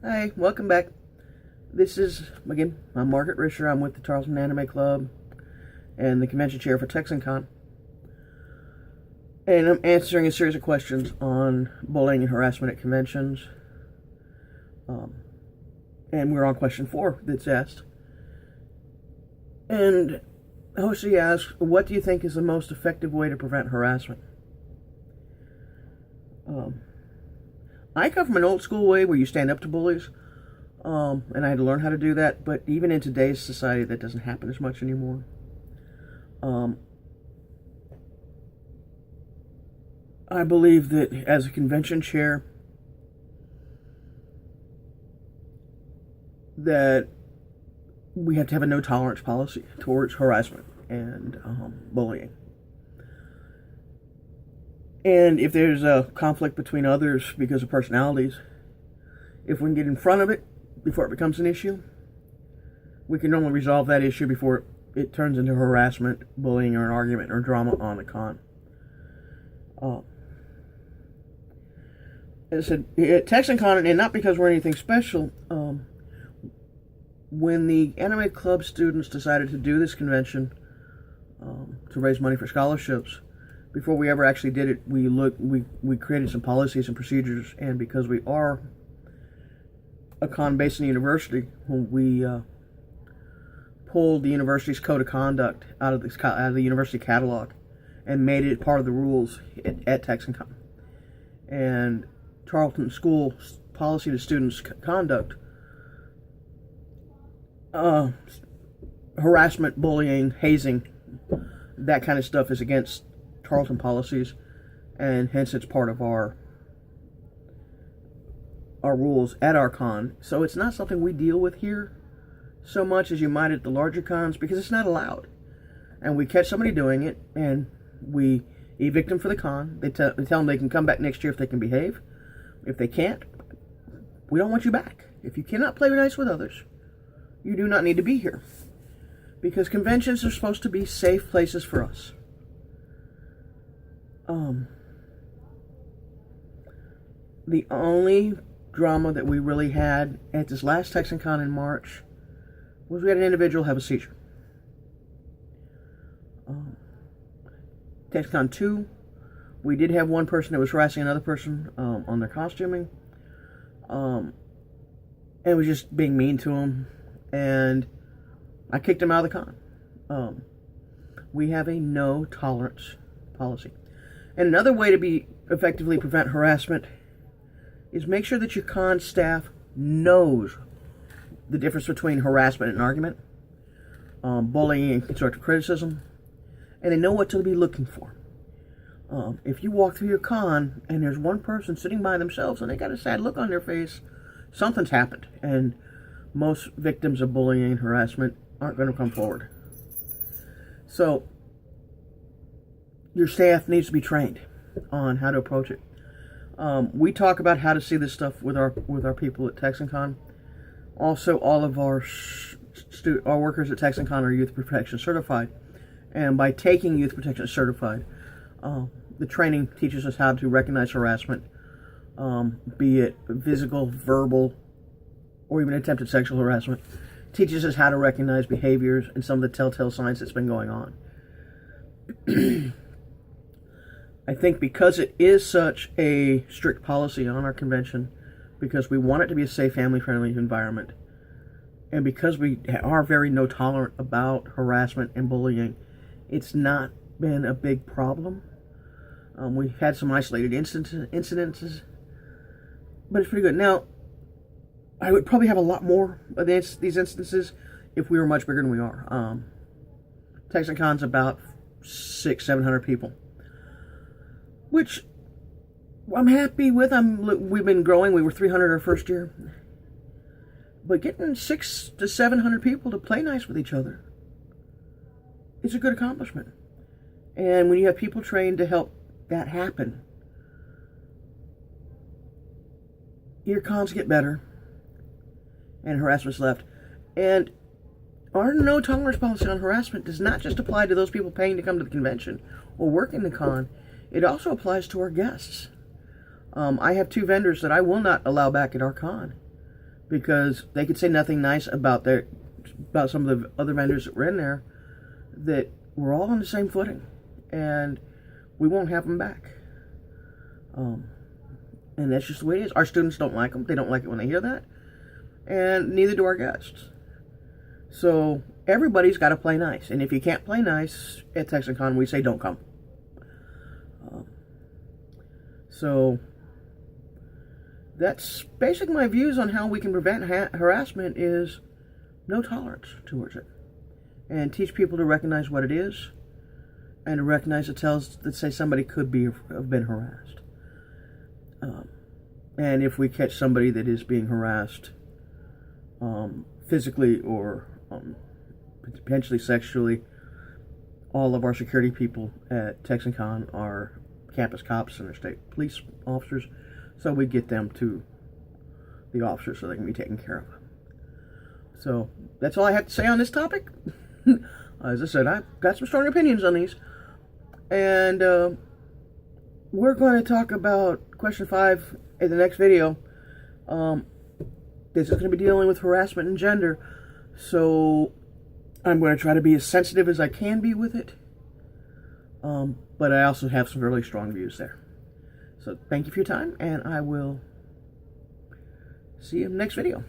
Hi, welcome back. This is, again, I'm Margaret Risher. I'm with the Charleston Anime Club and the convention chair for TexanCon. And I'm answering a series of questions on bullying and harassment at conventions. And we're on question 4 that's asked. And Hoshi asks, what do you think is the most effective way to prevent harassment? I come from an old school way where you stand up to bullies, and I had to learn how to do that, but even in today's society that doesn't happen as much anymore. I believe that as a convention chair that we have to have a no tolerance policy towards harassment and bullying. And if there's a conflict between others because of personalities, if we can get in front of it before it becomes an issue, we can normally resolve that issue before it turns into harassment, bullying, or an argument or drama on the con. As I said, at TexanCon, and not because we're anything special, when the Anime Club students decided to do this convention to raise money for scholarships, before we ever actually did it, we created some policies and procedures, and because we are a con based in the university, we pulled the university's code of conduct out of the university catalog and made it part of the rules at TexanCon. And Charlton School policy to students' conduct, harassment, bullying, hazing, that kind of stuff is against Charlton policies, and hence it's part of our rules at our con. So it's not something we deal with here so much as you might at the larger cons, because it's not allowed. And we catch somebody doing it, and we evict them for the con. They tell them they can come back next year if they can behave. If they can't, we don't want you back. If you cannot play nice with others, you do not need to be here. Because conventions are supposed to be safe places for us. The only drama that we really had at this last TexanCon in March was we had an individual have a seizure. TexanCon 2, we did have one person that was harassing another person on their costuming, and was just being mean to him, and I kicked him out of the con. We have a no tolerance policy. And another way to effectively prevent harassment is make sure that your con staff knows the difference between harassment and argument, bullying and constructive criticism, and they know what to be looking for. If you walk through your con and there's one person sitting by themselves and they got a sad look on their face, something's happened, and most victims of bullying and harassment aren't going to come forward. So your staff needs to be trained on how to approach it. We talk about how to see this stuff with our people at TexanCon. Also, all of our workers at TexanCon are Youth Protection Certified, and by taking Youth Protection Certified, the training teaches us how to recognize harassment, be it physical, verbal, or even attempted sexual harassment. Teaches us how to recognize behaviors and some of the telltale signs that's been going on. I think because it is such a strict policy on our convention, because we want it to be a safe, family-friendly environment, and because we are very no-tolerant about harassment and bullying, it's not been a big problem. We've had some isolated incidences, but it's pretty good. Now, I would probably have a lot more of these instances if we were much bigger than we are. TexanCon's about 600-700 people, which I'm happy with. We've been growing. We were 300 our first year, but getting 600 to 700 people to play nice with each other is a good accomplishment. And when you have people trained to help that happen, your cons get better and harassment's left. And our no tolerance policy on harassment does not just apply to those people paying to come to the convention or work in the con. It also applies to our guests. I have 2 vendors that I will not allow back at our con because they could say nothing nice about some of the other vendors that were in there, that we're all on the same footing, and we won't have them back. And that's just the way it is. Our students don't like them. They don't like it when they hear that, and neither do our guests. So everybody's got to play nice, and if you can't play nice at TexanCon, we say don't come. So that's basically my views on how we can prevent harassment. Is no tolerance towards it, and teach people to recognize what it is, and to recognize that say somebody could have been harassed. And if we catch somebody that is being harassed physically or potentially sexually, all of our security people at TexanCon are campus cops and their state police officers, so we get them to the officers so they can be taken care of. So that's all I have to say on this topic. As I said, I've got some strong opinions on these, and we're going to talk about question 5 in the next video. This is going to be dealing with harassment and gender, so I'm going to try to be as sensitive as I can be with it, but I also have some really strong views there. So thank you for your time, and I will see you in the next video.